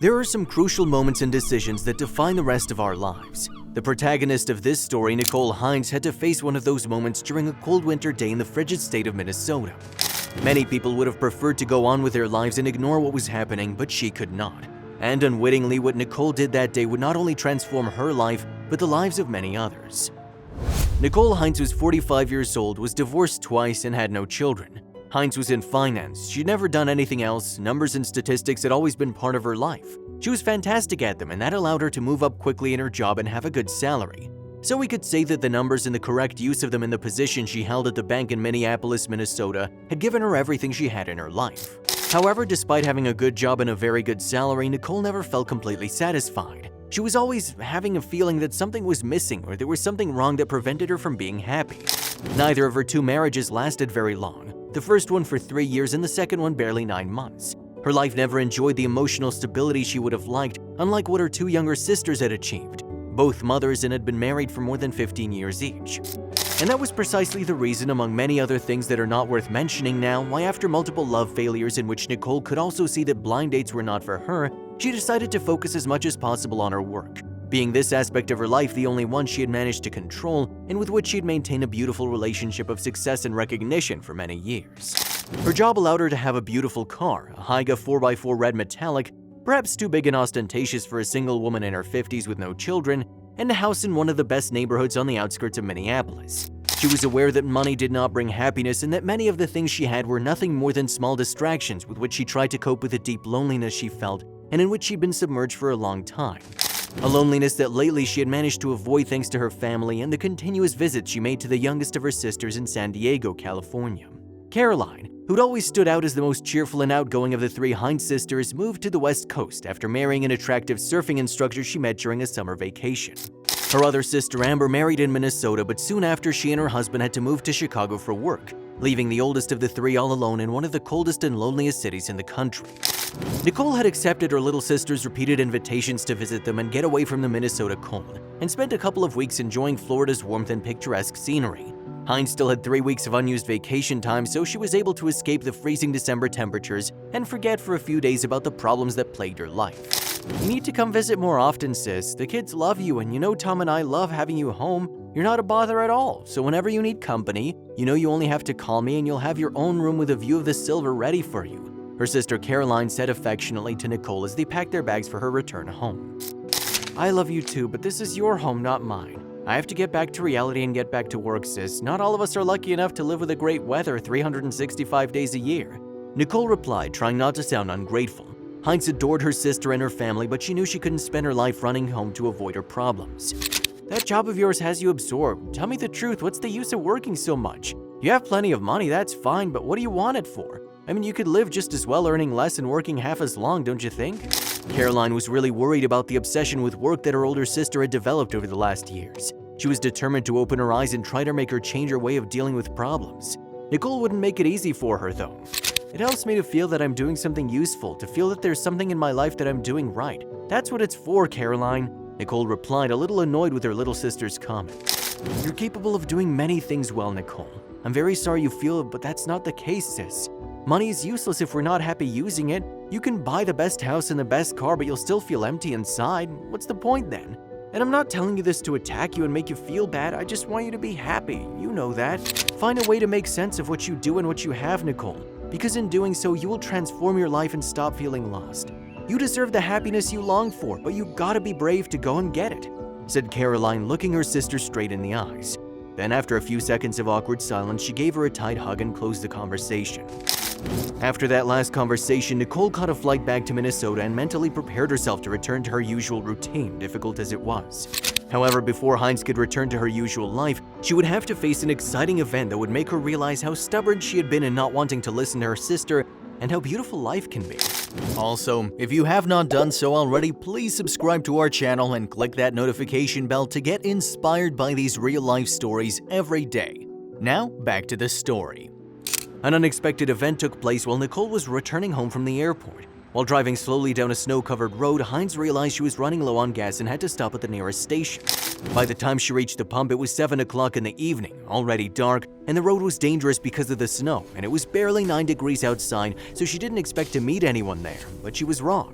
There are some crucial moments and decisions that define the rest of our lives. The protagonist of this story, Nicole Hines, had to face one of those moments during a cold winter day in the frigid state of Minnesota. Many people would have preferred to go on with their lives and ignore what was happening, but she could not. And unwittingly, what Nicole did that day would not only transform her life, but the lives of many others. Nicole Hines was 45 years old, was divorced twice, and had no children. Hines was in finance. She'd never done anything else. Numbers and statistics had always been part of her life. She was fantastic at them, and that allowed her to move up quickly in her job and have a good salary. So we could say that the numbers and the correct use of them in the position she held at the bank in Minneapolis, Minnesota, had given her everything she had in her life. However, despite having a good job and a very good salary, Nicole never felt completely satisfied. She was always having a feeling that something was missing or there was something wrong that prevented her from being happy. Neither of her two marriages lasted very long. The first one for 3 years and the second one barely 9 months. Her life never enjoyed the emotional stability she would have liked, unlike what her two younger sisters had achieved. Both mothers and had been married for more than 15 years each. And that was precisely the reason, among many other things that are not worth mentioning now, why after multiple love failures in which Nicole could also see that blind dates were not for her, she decided to focus as much as possible on her work, being this aspect of her life the only one she had managed to control and with which she had maintained a beautiful relationship of success and recognition for many years. Her job allowed her to have a beautiful car, a Hyga 4x4 red metallic, perhaps too big and ostentatious for a single woman in her 50s with no children, and a house in one of the best neighborhoods on the outskirts of Minneapolis. She was aware that money did not bring happiness and that many of the things she had were nothing more than small distractions with which she tried to cope with the deep loneliness she felt and in which she'd been submerged for a long time. A loneliness that lately she had managed to avoid thanks to her family and the continuous visits she made to the youngest of her sisters in San Diego, California. Caroline, who'd always stood out as the most cheerful and outgoing of the three Hines sisters, moved to the West Coast after marrying an attractive surfing instructor she met during a summer vacation. Her other sister Amber married in Minnesota, but soon after she and her husband had to move to Chicago for work, leaving the oldest of the three all alone in one of the coldest and loneliest cities in the country. Nicole had accepted her little sister's repeated invitations to visit them and get away from the Minnesota cold, and spent a couple of weeks enjoying Florida's warmth and picturesque scenery. Hines still had 3 weeks of unused vacation time, so she was able to escape the freezing December temperatures and forget for a few days about the problems that plagued her life. "You need to come visit more often, sis. The kids love you, and you know Tom and I love having you home. You're not a bother at all, so whenever you need company, you know you only have to call me and you'll have your own room with a view of the silver ready for you," her sister Caroline said affectionately to Nicole as they packed their bags for her return home. "I love you too, but this is your home, not mine. I have to get back to reality and get back to work, sis. Not all of us are lucky enough to live with the great weather 365 days a year," Nicole replied, trying not to sound ungrateful. Hines adored her sister and her family, but she knew she couldn't spend her life running home to avoid her problems. "That job of yours has you absorbed. Tell me the truth, what's the use of working so much? You have plenty of money, that's fine, but what do you want it for? I mean, you could live just as well earning less and working half as long, don't you think?" Caroline was really worried about the obsession with work that her older sister had developed over the last years. She was determined to open her eyes and try to make her change her way of dealing with problems. Nicole wouldn't make it easy for her, though. "It helps me to feel that I'm doing something useful, to feel that there's something in my life that I'm doing right. That's what it's for, Caroline," Nicole replied, a little annoyed with her little sister's comment. "You're capable of doing many things well, Nicole. I'm very sorry you feel it, but that's not the case, sis. Money is useless if we're not happy using it. You can buy the best house and the best car, but you'll still feel empty inside. What's the point then? And I'm not telling you this to attack you and make you feel bad. I just want you to be happy. You know that. Find a way to make sense of what you do and what you have, Nicole, because in doing so, you will transform your life and stop feeling lost. You deserve the happiness you long for, but you gotta be brave to go and get it," said Caroline, looking her sister straight in the eyes. Then, after a few seconds of awkward silence, she gave her a tight hug and closed the conversation. After that last conversation, Nicole caught a flight back to Minnesota and mentally prepared herself to return to her usual routine, difficult as it was. However, before Hines could return to her usual life, she would have to face an exciting event that would make her realize how stubborn she had been in not wanting to listen to her sister and how beautiful life can be. Also, if you have not done so already, please subscribe to our channel and click that notification bell to get inspired by these real-life stories every day. Now, back to the story. An unexpected event took place while Nicole was returning home from the airport. While driving slowly down a snow-covered road, Hines realized she was running low on gas and had to stop at the nearest station. By the time she reached the pump, it was 7 o'clock in the evening, already dark, and the road was dangerous because of the snow, and it was barely 9 degrees outside, so she didn't expect to meet anyone there, but she was wrong.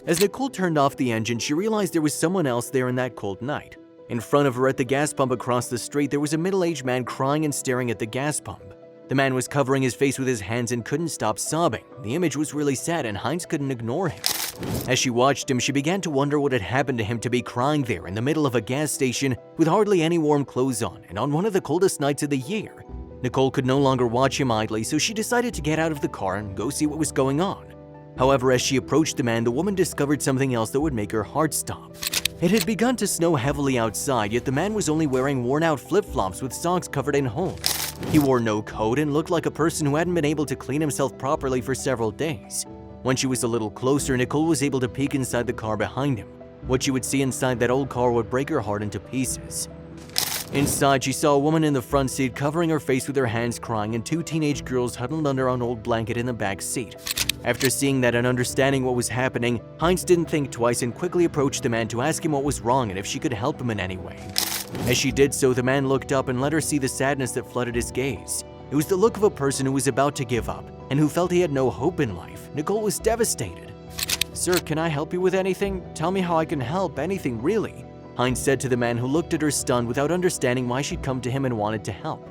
As Nicole turned off the engine, she realized there was someone else there in that cold night. In front of her at the gas pump across the street, there was a middle-aged man crying and staring at the gas pump. The man was covering his face with his hands and couldn't stop sobbing. The image was really sad and Hines couldn't ignore him. As she watched him, she began to wonder what had happened to him to be crying there in the middle of a gas station with hardly any warm clothes on and on one of the coldest nights of the year. Nicole could no longer watch him idly, so she decided to get out of the car and go see what was going on. However, as she approached the man, the woman discovered something else that would make her heart stop. It had begun to snow heavily outside, yet the man was only wearing worn-out flip-flops with socks covered in holes. He wore no coat and looked like a person who hadn't been able to clean himself properly for several days. When she was a little closer, Nicole was able to peek inside the car behind him. What she would see inside that old car would break her heart into pieces. Inside, she saw a woman in the front seat covering her face with her hands crying and two teenage girls huddled under an old blanket in the back seat. After seeing that and understanding what was happening, Hines didn't think twice and quickly approached the man to ask him what was wrong and if she could help him in any way. As she did so, the man looked up and let her see the sadness that flooded his gaze. It was the look of a person who was about to give up and who felt he had no hope in life. Nicole was devastated. "Sir, can I help you with anything? Tell me how I can help, anything really," Hines said to the man who looked at her stunned without understanding why she'd come to him and wanted to help.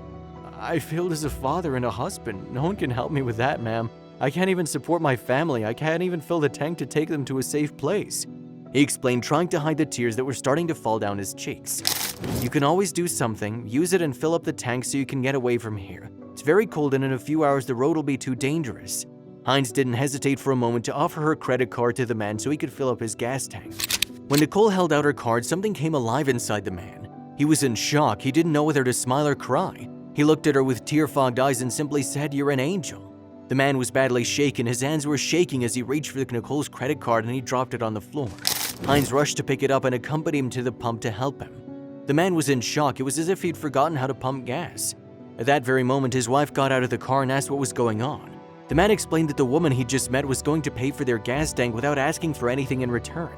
"I failed as a father and a husband. No one can help me with that, ma'am. I can't even support my family. I can't even fill the tank to take them to a safe place," he explained, trying to hide the tears that were starting to fall down his cheeks. "You can always do something. Use it and fill up the tank so you can get away from here. It's very cold and in a few hours the road will be too dangerous." Hines didn't hesitate for a moment to offer her credit card to the man so he could fill up his gas tank. When Nicole held out her card, something came alive inside the man. He was in shock. He didn't know whether to smile or cry. He looked at her with tear-fogged eyes and simply said, "You're an angel." The man was badly shaken. His hands were shaking as he reached for Nicole's credit card and he dropped it on the floor. Hines rushed to pick it up and accompanied him to the pump to help him. The man was in shock. It was as if he'd forgotten how to pump gas. At that very moment, his wife got out of the car and asked what was going on. The man explained that the woman he'd just met was going to pay for their gas tank without asking for anything in return.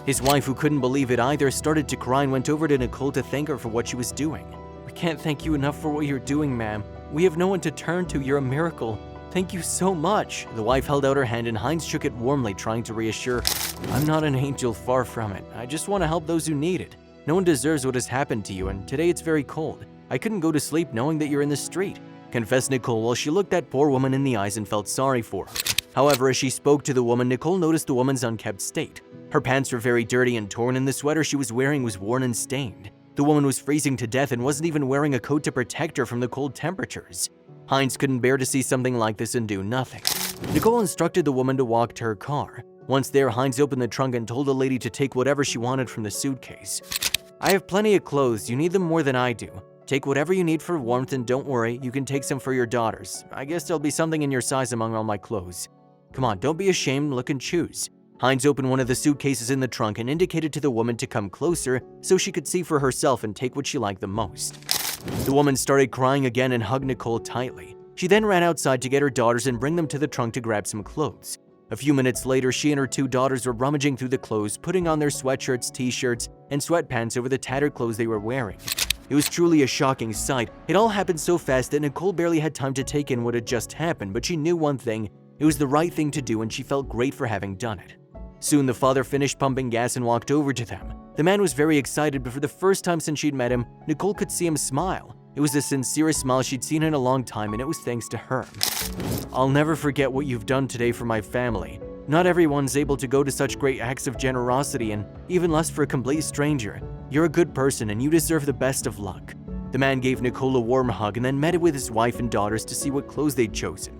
His wife, who couldn't believe it either, started to cry and went over to Nicole to thank her for what she was doing. "We can't thank you enough for what you're doing, ma'am. We have no one to turn to. You're a miracle. Thank you so much." The wife held out her hand and Hines shook it warmly, trying to reassure her. "I'm not an angel, far from it. I just want to help those who need it. No one deserves what has happened to you, and today it's very cold. I couldn't go to sleep knowing that you're in the street," confessed Nicole while she looked that poor woman in the eyes and felt sorry for her. However, as she spoke to the woman, Nicole noticed the woman's unkempt state. Her pants were very dirty and torn, and the sweater she was wearing was worn and stained. The woman was freezing to death and wasn't even wearing a coat to protect her from the cold temperatures. Hines couldn't bear to see something like this and do nothing. Nicole instructed the woman to walk to her car. Once there, Hines opened the trunk and told the lady to take whatever she wanted from the suitcase. "I have plenty of clothes. You need them more than I do. Take whatever you need for warmth and don't worry, you can take some for your daughters. I guess there'll be something in your size among all my clothes. Come on, don't be ashamed, look and choose." Hines opened one of the suitcases in the trunk and indicated to the woman to come closer so she could see for herself and take what she liked the most. The woman started crying again and hugged Nicole tightly. She then ran outside to get her daughters and bring them to the trunk to grab some clothes. A few minutes later, she and her two daughters were rummaging through the clothes, putting on their sweatshirts, t-shirts, and sweatpants over the tattered clothes they were wearing. It was truly a shocking sight. It all happened so fast that Nicole barely had time to take in what had just happened, but she knew one thing: it was the right thing to do and she felt great for having done it. Soon the father finished pumping gas and walked over to them. The man was very excited, but for the first time since she'd met him, Nicole could see him smile. It was the sincerest smile she'd seen in a long time, and it was thanks to her. "I'll never forget what you've done today for my family. Not everyone's able to go to such great acts of generosity, and even less for a complete stranger. You're a good person and you deserve the best of luck." The man gave Nicole a warm hug and then met with his wife and daughters to see what clothes they'd chosen.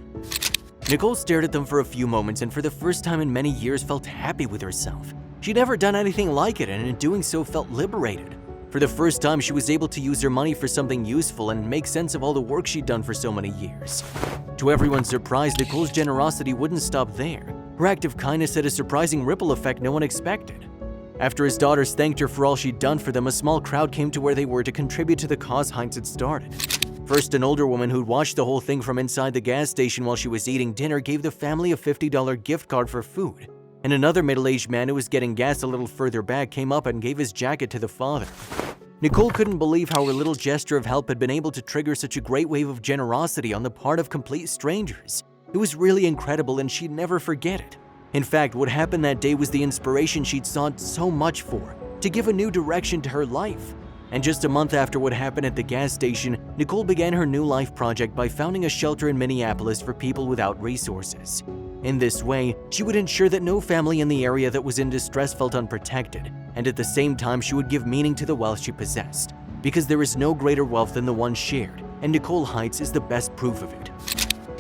Nicole stared at them for a few moments and for the first time in many years felt happy with herself. She'd never done anything like it, and in doing so felt liberated. For the first time, she was able to use her money for something useful and make sense of all the work she'd done for so many years. To everyone's surprise, Nicole's generosity wouldn't stop there. Her act of kindness had a surprising ripple effect no one expected. After his daughters thanked her for all she'd done for them, a small crowd came to where they were to contribute to the cause Hines had started. First, an older woman who'd watched the whole thing from inside the gas station while she was eating dinner gave the family a $50 gift card for food. And another middle-aged man who was getting gas a little further back came up and gave his jacket to the father. Nicole couldn't believe how her little gesture of help had been able to trigger such a great wave of generosity on the part of complete strangers. It was really incredible and she'd never forget it. In fact, what happened that day was the inspiration she'd sought so much for, to give a new direction to her life. And just a month after what happened at the gas station, Nicole began her new life project by founding a shelter in Minneapolis for people without resources. In this way, she would ensure that no family in the area that was in distress felt unprotected, and at the same time she would give meaning to the wealth she possessed. Because there is no greater wealth than the one shared, and Nicole Heights is the best proof of it.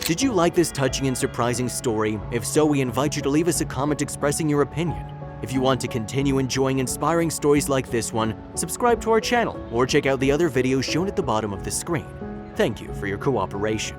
Did you like this touching and surprising story? If so, we invite you to leave us a comment expressing your opinion. If you want to continue enjoying inspiring stories like this one, subscribe to our channel or check out the other videos shown at the bottom of the screen. Thank you for your cooperation.